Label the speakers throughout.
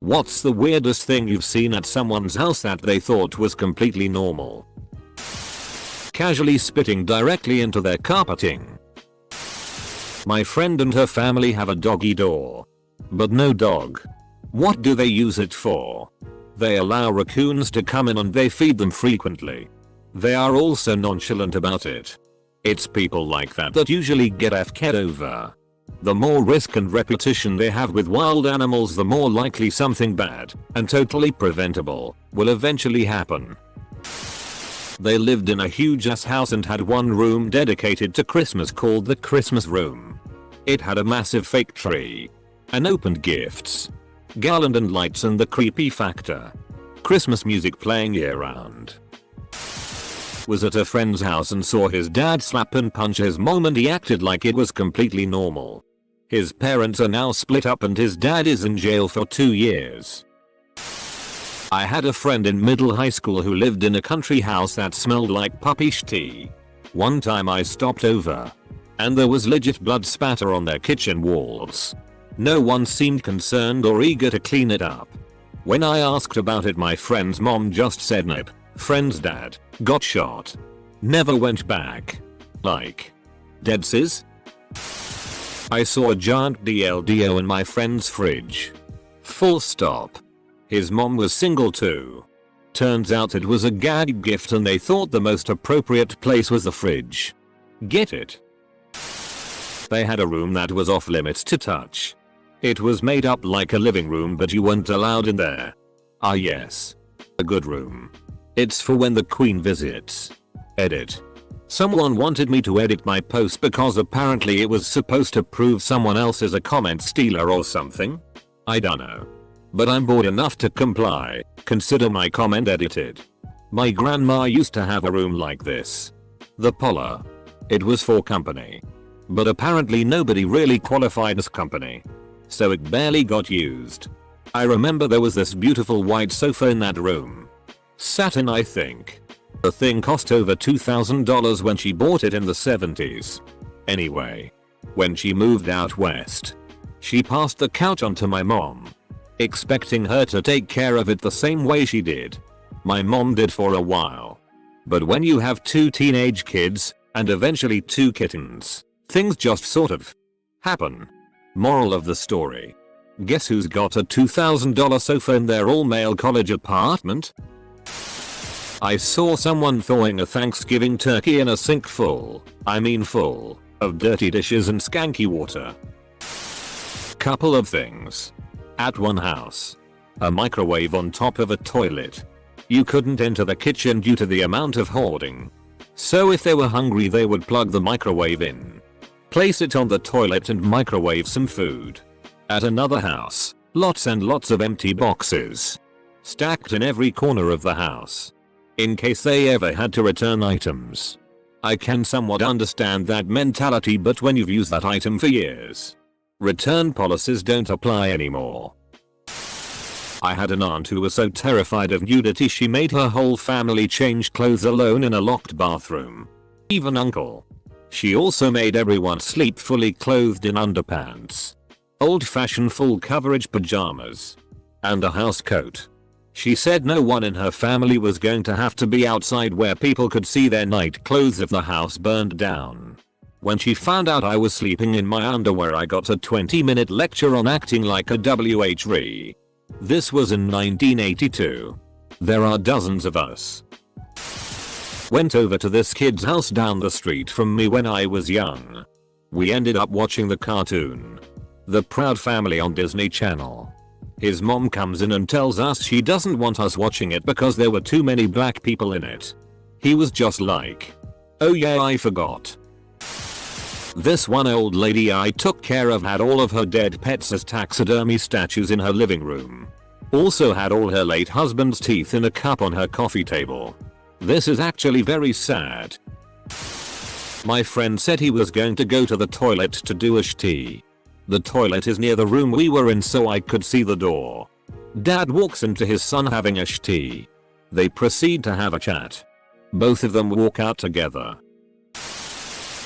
Speaker 1: What's the weirdest thing you've seen at someone's house that they thought was completely normal? Casually spitting directly into their carpeting. My friend and her family have a doggy door. But no dog. What do they use it for? They allow raccoons to come in and they feed them frequently. They are also nonchalant about it. It's people like that that usually get FK'd over. The more risk and repetition they have with wild animals, the more likely something bad, and totally preventable, will eventually happen. They lived in a huge ass house and had one room dedicated to Christmas called the Christmas room. It had a massive fake tree. Unopened gifts. Garland and lights and the creepy factor. Christmas music playing year round. Was at a friend's house and saw his dad slap and punch his mom and he acted like it was completely normal. His parents are now split up and his dad is in jail for 2 years. I had a friend in middle high school who lived in a country house that smelled like puppy tea. One time I stopped over. And there was legit blood spatter on their kitchen walls. No one seemed concerned or eager to clean it up. When I asked about it, my friend's mom just said nope. Friend's dad got shot. Never went back. Like. Dead sis? I saw a giant DLDO in my friend's fridge. Full stop. His mom was single too. Turns out it was a gag gift and they thought the most appropriate place was the fridge. Get it? They had a room that was off limits to touch. It was made up like a living room but you weren't allowed in there. Ah yes. A good room. It's for when the queen visits. Edit. Someone wanted me to edit my post because apparently it was supposed to prove someone else is a comment stealer or something. I dunno. But I'm bored enough to comply. Consider my comment edited. My grandma used to have a room like this. The parlor. It was for company. But apparently nobody really qualified as company. So it barely got used. I remember there was this beautiful white sofa in that room. Satin I think. The thing cost over $2,000 when she bought it in the 70s. Anyway. When she moved out west. She passed the couch on to my mom. Expecting her to take care of it the same way she did. My mom did for a while. But when you have 2 teenage kids, and eventually 2 kittens, things just sort of happen. Moral of the story. Guess who's got a $2,000 sofa in their all-male college apartment? I saw someone thawing a Thanksgiving turkey in a sink full of dirty dishes and skanky water. Couple of things. At one house. A microwave on top of a toilet. You couldn't enter the kitchen due to the amount of hoarding. So if they were hungry they would plug the microwave in. Place it on the toilet and microwave some food. At another house, lots and lots of empty boxes. Stacked in every corner of the house. In case they ever had to return items. I can somewhat understand that mentality, but when you've used that item for years, return policies don't apply anymore. I had an aunt who was so terrified of nudity she made her whole family change clothes alone in a locked bathroom. Even uncle. She also made everyone sleep fully clothed in underpants. Old-fashioned full coverage pajamas. And a house coat. She said no one in her family was going to have to be outside where people could see their night clothes if the house burned down. When she found out I was sleeping in my underwear, I got a 20-minute lecture on acting like a WHRE. This was in 1982. There are dozens of us. Went over to this kid's house down the street from me when I was young. We ended up watching the cartoon The Proud Family on Disney Channel. His mom comes in and tells us she doesn't want us watching it because there were too many black people in it. He was just like, oh yeah, I forgot. This one old lady I took care of had all of her dead pets as taxidermy statues in her living room. Also had all her late husband's teeth in a cup on her coffee table. This is actually very sad. My friend said he was going to go to the toilet to do a sh-tea. The toilet is near the room we were in so I could see the door. Dad walks into his son having a sh-tea. They proceed to have a chat. Both of them walk out together.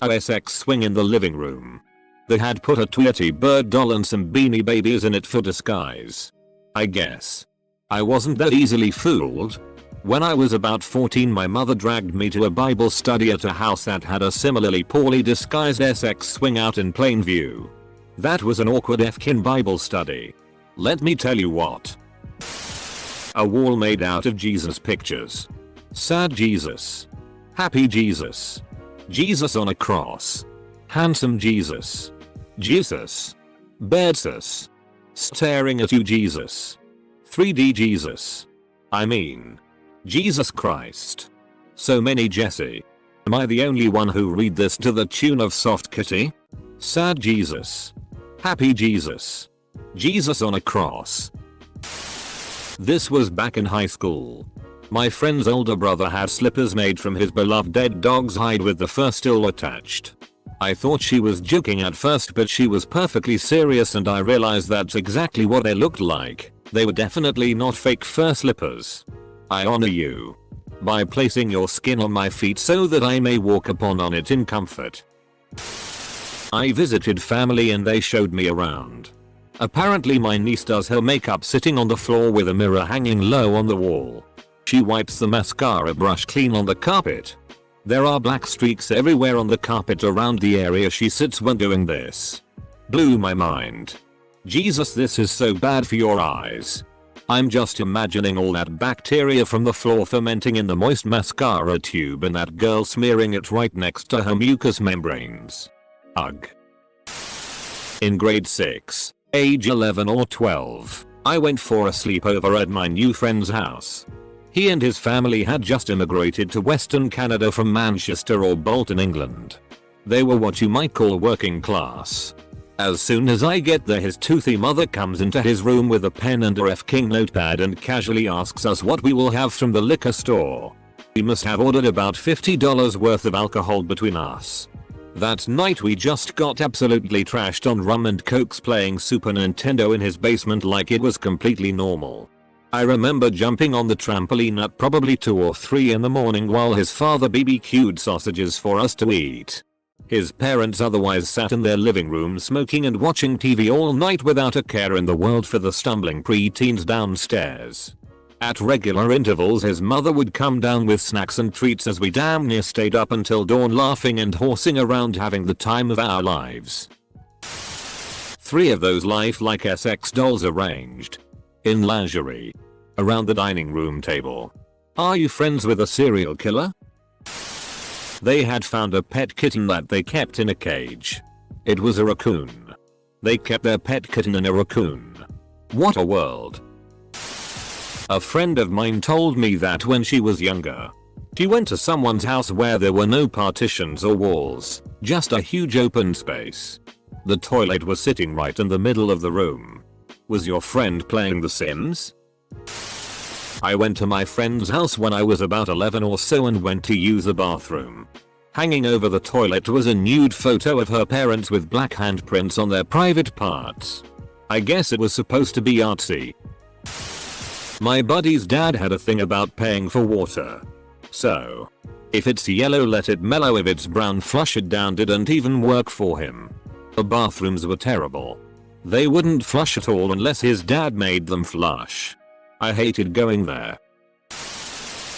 Speaker 1: OSX swing in the living room. They had put a Tweety bird doll and some Beanie Babies in it for disguise. I guess I wasn't that easily fooled. When I was about 14, my mother dragged me to a Bible study at a house that had a similarly poorly disguised SX swing out in plain view. That was an awkward Fkin Bible study. Let me tell you what. A wall made out of Jesus pictures. Sad Jesus. Happy Jesus. Jesus on a cross. Handsome Jesus. Jesus. Bedsus. Staring at you Jesus. 3D Jesus. I mean, Jesus Christ. So many Jesse. Am I the only one who read this to the tune of Soft Kitty? Sad Jesus. Happy Jesus. Jesus on a cross. This was back in high school. My friend's older brother had slippers made from his beloved dead dog's hide with the fur still attached. I thought she was joking at first, but she was perfectly serious, and I realized that's exactly what they looked like. They were definitely not fake fur slippers. I honor you by placing your skin on my feet so that I may walk upon on it in comfort. I visited family and they showed me around. Apparently my niece does her makeup sitting on the floor with a mirror hanging low on the wall. She wipes the mascara brush clean on the carpet. There are black streaks everywhere on the carpet around the area she sits when doing this. Blew my mind. Jesus, this is so bad for your eyes. I'm just imagining all that bacteria from the floor fermenting in the moist mascara tube and that girl smearing it right next to her mucous membranes. Ugh. In grade 6, age 11 or 12, I went for a sleepover at my new friend's house. He and his family had just immigrated to Western Canada from Manchester or Bolton, England. They were what you might call working class. As soon as I get there, his toothy mother comes into his room with a pen and a F-King notepad and casually asks us what we will have from the liquor store. We must have ordered about $50 worth of alcohol between us. That night we just got absolutely trashed on rum and cokes, playing Super Nintendo in his basement like it was completely normal. I remember jumping on the trampoline at probably 2 or 3 in the morning while his father BBQ'd sausages for us to eat. His parents otherwise sat in their living room smoking and watching TV all night without a care in the world for the stumbling preteens downstairs. At regular intervals his mother would come down with snacks and treats as we damn near stayed up until dawn laughing and horsing around having the time of our lives. 3 of those lifelike SX dolls arranged in lingerie around the dining room table. Are you friends with a serial killer? They had found a pet kitten that they kept in a cage. It was a raccoon. They kept their pet kitten in a raccoon. What a world. A friend of mine told me that when she was younger, she went to someone's house where there were no partitions or walls, just a huge open space. The toilet was sitting right in the middle of the room. Was your friend playing The Sims? I went to my friend's house when I was about 11 or so and went to use the bathroom. Hanging over the toilet was a nude photo of her parents with black handprints on their private parts. I guess it was supposed to be artsy. My buddy's dad had a thing about paying for water. So, if it's yellow let it mellow, if it's brown flush it down. Didn't even work for him. The bathrooms were terrible. They wouldn't flush at all unless his dad made them flush. I hated going there.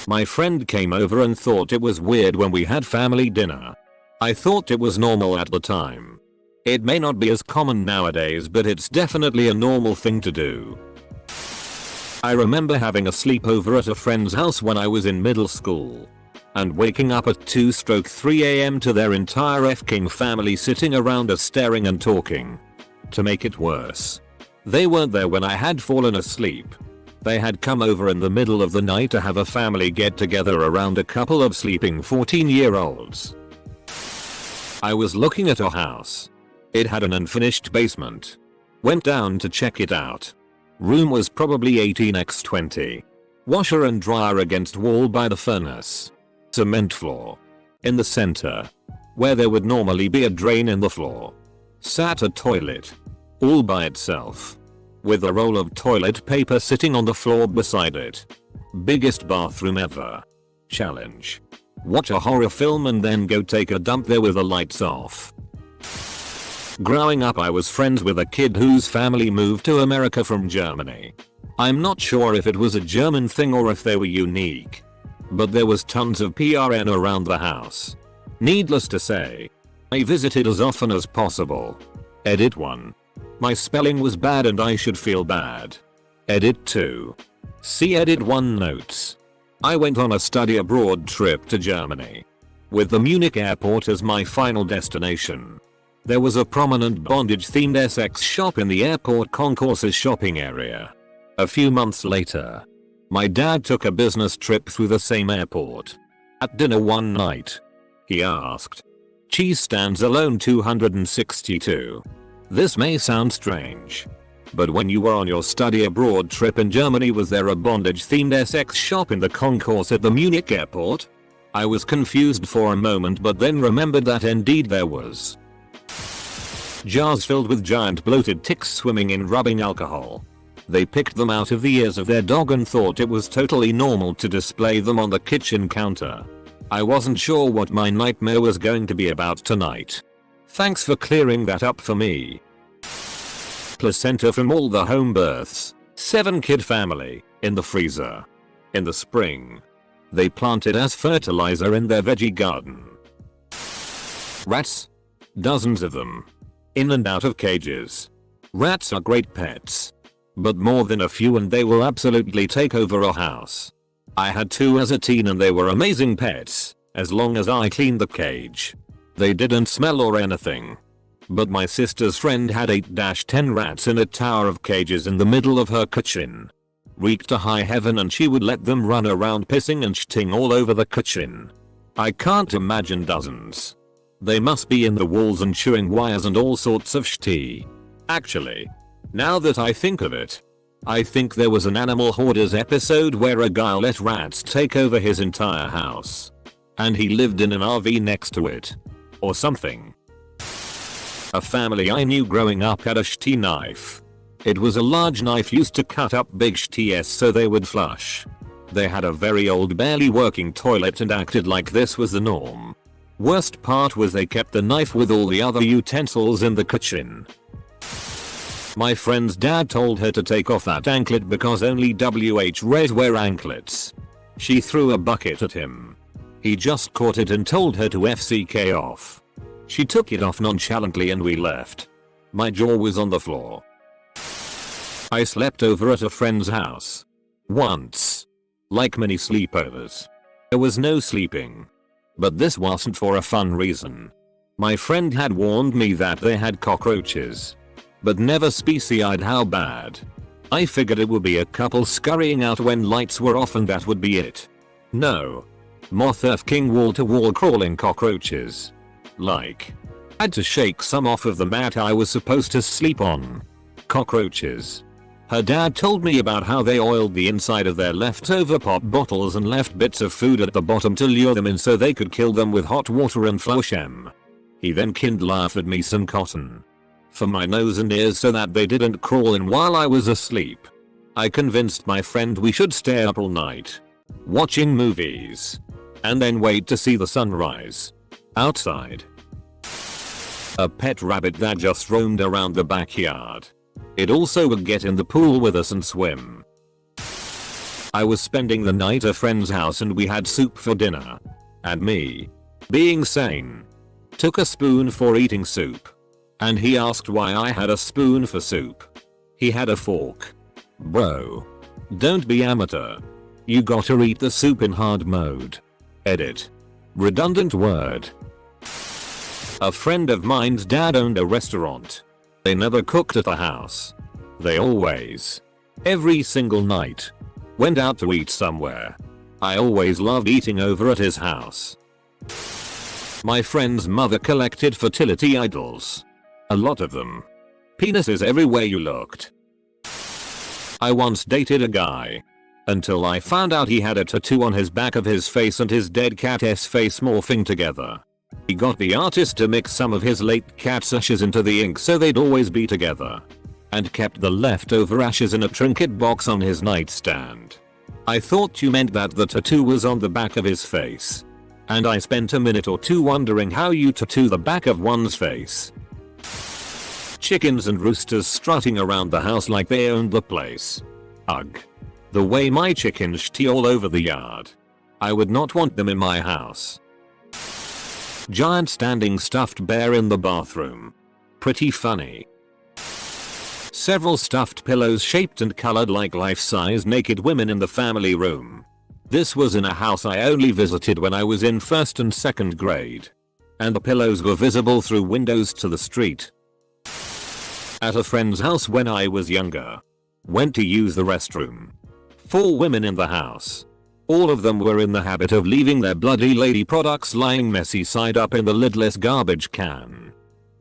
Speaker 1: My friend came over and thought it was weird when we had family dinner. I thought it was normal at the time. It may not be as common nowadays, but it's definitely a normal thing to do. I remember having a sleepover at a friend's house when I was in middle school and waking up at 2-3 AM to their entire F-King family sitting around us staring and talking. To make it worse, they weren't there when I had fallen asleep. They had come over in the middle of the night to have a family get together around a couple of sleeping 14-year-olds. I was looking at a house. It had an unfinished basement. Went down to check it out. Room was probably 18x20. Washer and dryer against wall by the furnace. Cement floor. In the center, where there would normally be a drain in the floor, sat a toilet. All by itself. With a roll of toilet paper sitting on the floor beside it. Biggest bathroom ever. Challenge. Watch a horror film and then go take a dump there with the lights off. Growing up I was friends with a kid whose family moved to America from Germany. I'm not sure if it was a German thing or if they were unique. But there was tons of PRN around the house. Needless to say, I visited as often as possible. Edit 1. My spelling was bad and I should feel bad. Edit 2. See Edit 1 notes. I went on a study abroad trip to Germany, with the Munich airport as my final destination. There was a prominent bondage-themed Essex shop in the airport concourse's shopping area. A few months later, my dad took a business trip through the same airport. At dinner one night, he asked, "Cheese stands alone 262. This may sound strange, but when you were on your study abroad trip in Germany, was there a bondage-themed Essex shop in the concourse at the Munich airport?" I was confused for a moment but then remembered that indeed there was. Jars filled with giant bloated ticks swimming in rubbing alcohol. They picked them out of the ears of their dog and thought it was totally normal to display them on the kitchen counter. I wasn't sure what my nightmare was going to be about tonight. Thanks for clearing that up for me. Placenta from all the home births. 7-kid family, in the freezer. In the spring, they planted as fertilizer in their veggie garden. Rats. Dozens of them. In and out of cages. Rats are great pets. But more than a few and they will absolutely take over a house. I had 2 as a teen and they were amazing pets, as long as I cleaned the cage. They didn't smell or anything. But my sister's friend had 8-10 rats in a tower of cages in the middle of her kitchen. Reeked to high heaven and she would let them run around pissing and shitting all over the kitchen. I can't imagine dozens. They must be in the walls and chewing wires and all sorts of shitty. Actually, now that I think of it, I think there was an Animal Hoarders episode where a guy let rats take over his entire house. And he lived in an RV next to it. Or something. A family I knew growing up had a shitty knife. It was a large knife used to cut up big shitties so they would flush. They had a very old barely working toilet and acted like this was the norm. Worst part was they kept the knife with all the other utensils in the kitchen. My friend's dad told her to take off that anklet because only WH Res wear anklets. She threw a bucket at him. He just caught it and told her to FCK off. She took it off nonchalantly and we left. My jaw was on the floor. I slept over at a friend's house. Once. Like many sleepovers, there was no sleeping. But this wasn't for a fun reason. My friend had warned me that they had cockroaches. But never specified how bad. I figured it would be a couple scurrying out when lights were off and that would be it. No. Moth King wall-to-wall crawling cockroaches. Like. Had to shake some off of the mat I was supposed to sleep on. Cockroaches. Her dad told me about how they oiled the inside of their leftover pop bottles and left bits of food at the bottom to lure them in so they could kill them with hot water and flush them. He then offered me some cotton for my nose and ears so that they didn't crawl in while I was asleep. I convinced my friend we should stay up all night, watching movies, and then wait to see the sunrise outside. A pet rabbit that just roamed around the backyard. It also would get in the pool with us and swim. I was spending the night at a friend's house and we had soup for dinner. And me, being sane, took a spoon for eating soup. And he asked why I had a spoon for soup. He had a fork. Bro. Don't be amateur. You gotta eat the soup in hard mode. Edit. Redundant word. A friend of mine's dad owned a restaurant. They never cooked at the house. They always, every single night, went out to eat somewhere. I always loved eating over at his house. My friend's mother collected fertility idols. A lot of them. Penises everywhere you looked. I once dated a guy. Until I found out he had a tattoo on his back of his face and his dead cat's face morphing together. He got the artist to mix some of his late cat's ashes into the ink so they'd always be together. And kept the leftover ashes in a trinket box on his nightstand. I thought you meant that the tattoo was on the back of his face. And I spent a minute or two wondering how you tattoo the back of one's face. Chickens and roosters strutting around the house like they owned the place. Ugh. The way my chickens shit all over the yard. I would not want them in my house. Giant standing stuffed bear in the bathroom. Pretty funny. Several stuffed pillows shaped and colored like life-size naked women in the family room. This was in a house I only visited when I was in 1st and 2nd grade. And the pillows were visible through windows to the street. At a friend's house when I was younger. Went to use the restroom. 4 women in the house. All of them were in the habit of leaving their bloody lady products lying messy side up in the lidless garbage can.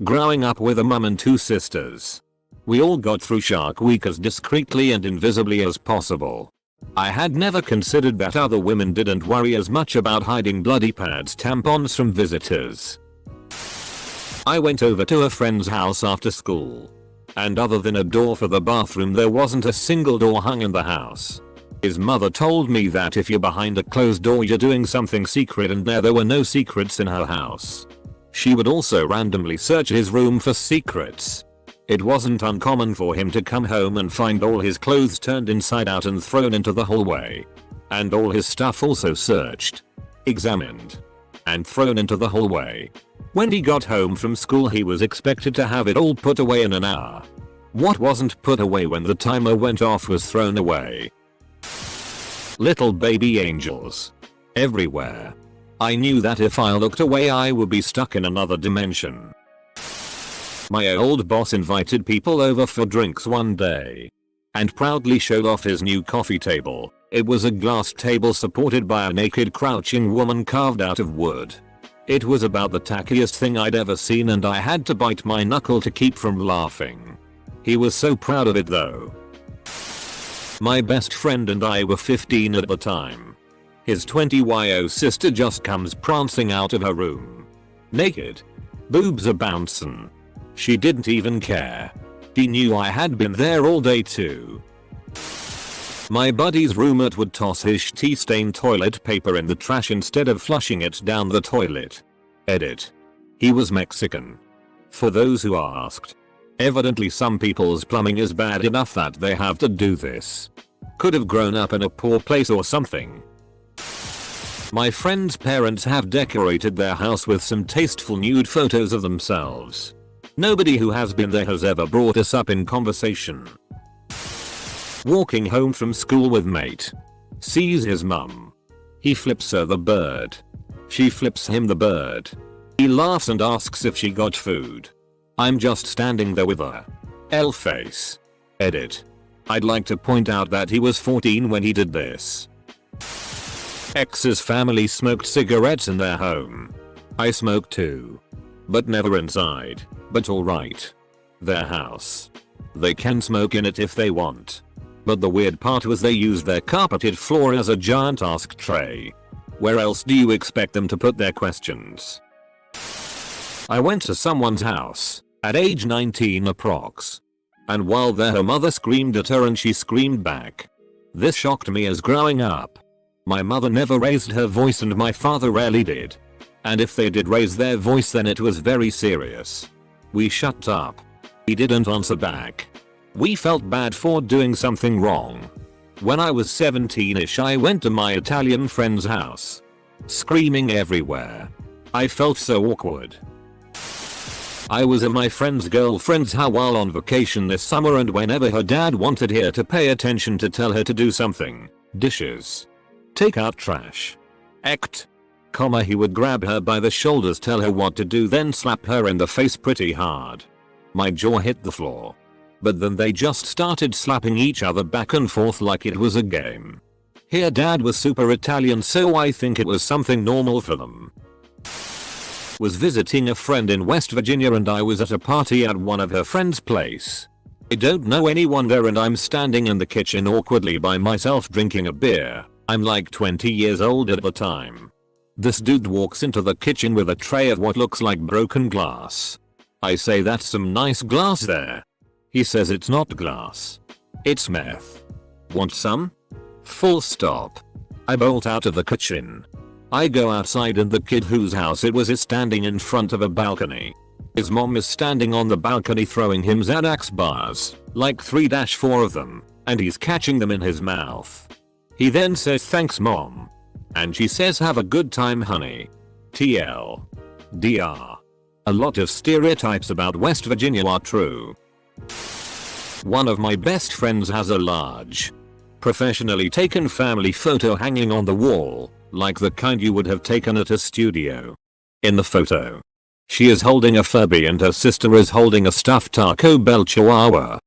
Speaker 1: Growing up with a mum and 2 sisters. We all got through Shark Week as discreetly and invisibly as possible. I had never considered that other women didn't worry as much about hiding bloody pads tampons from visitors. I went over to a friend's house after school. And other than a door for the bathroom there wasn't a single door hung in the house. His mother told me that if you're behind a closed door you're doing something secret, and there were no secrets in her house. She would also randomly search his room for secrets. It wasn't uncommon for him to come home and find all his clothes turned inside out and thrown into the hallway. And all his stuff also searched, examined, and thrown into the hallway. When he got home from school he was expected to have it all put away in an hour. What wasn't put away when the timer went off was thrown away. Little baby angels. Everywhere. I knew that if I looked away I would be stuck in another dimension. My old boss invited people over for drinks one day. And proudly showed off his new coffee table. It was a glass table supported by a naked crouching woman carved out of wood. It was about the tackiest thing I'd ever seen and I had to bite my knuckle to keep from laughing. He was so proud of it though. My best friend and I were 15 at the time. His 20-year-old sister just comes prancing out of her room. Naked. Boobs are bouncing. She didn't even care. She knew I had been there all day too. My buddy's roommate would toss his tea-stained toilet paper in the trash instead of flushing it down the toilet. Edit. He was Mexican. For those who asked. Evidently some people's plumbing is bad enough that they have to do this. Could have grown up in a poor place or something. My friend's parents have decorated their house with some tasteful nude photos of themselves. Nobody who has been there has ever brought us up in conversation. Walking home from school with mate. Sees his mum. He flips her the bird. She flips him the bird. He laughs and asks if she got food. I'm just standing there with her. L face. Edit. I'd like to point out that he was 14 when he did this. Ex's family smoked cigarettes in their home. I smoke too. But never inside, but alright. Their house. They can smoke in it if they want. But the weird part was they used their carpeted floor as a giant ask tray. Where else do you expect them to put their questions? I went to someone's house, at age 19 approx. And while there her mother screamed at her and she screamed back. This shocked me as growing up. My mother never raised her voice and my father rarely did. And if they did raise their voice then it was very serious. We shut up. He didn't answer back. We felt bad for doing something wrong. When I was 17ish I went to my Italian friend's house. Screaming everywhere. I felt so awkward. I was at my friend's girlfriend's house while on vacation this summer and whenever her dad wanted her to pay attention to tell her to do something. Dishes. Take out trash. Act. He would grab her by the shoulders, tell her what to do, then slap her in the face pretty hard. My jaw hit the floor. But then they just started slapping each other back and forth like it was a game. Her dad was super Italian so I think it was something normal for them. Was visiting a friend in West Virginia and I was at a party at one of her friend's place. I don't know anyone there and I'm standing in the kitchen awkwardly by myself drinking a beer. I'm like 20 years old at the time. This dude walks into the kitchen with a tray of what looks like broken glass. I say that's some nice glass there. He says it's not glass. It's meth. Want some? Full stop. I bolt out of the kitchen. I go outside and the kid whose house it was is standing in front of a balcony. His mom is standing on the balcony throwing him Xanax bars, like 3-4 of them, and he's catching them in his mouth. He then says thanks mom. And she says have a good time honey. TL. DR. A lot of stereotypes about West Virginia are true. One of my best friends has a large, professionally taken family photo hanging on the wall, like the kind you would have taken at a studio. In the photo, she is holding a Furby and her sister is holding a stuffed Taco Bell Chihuahua.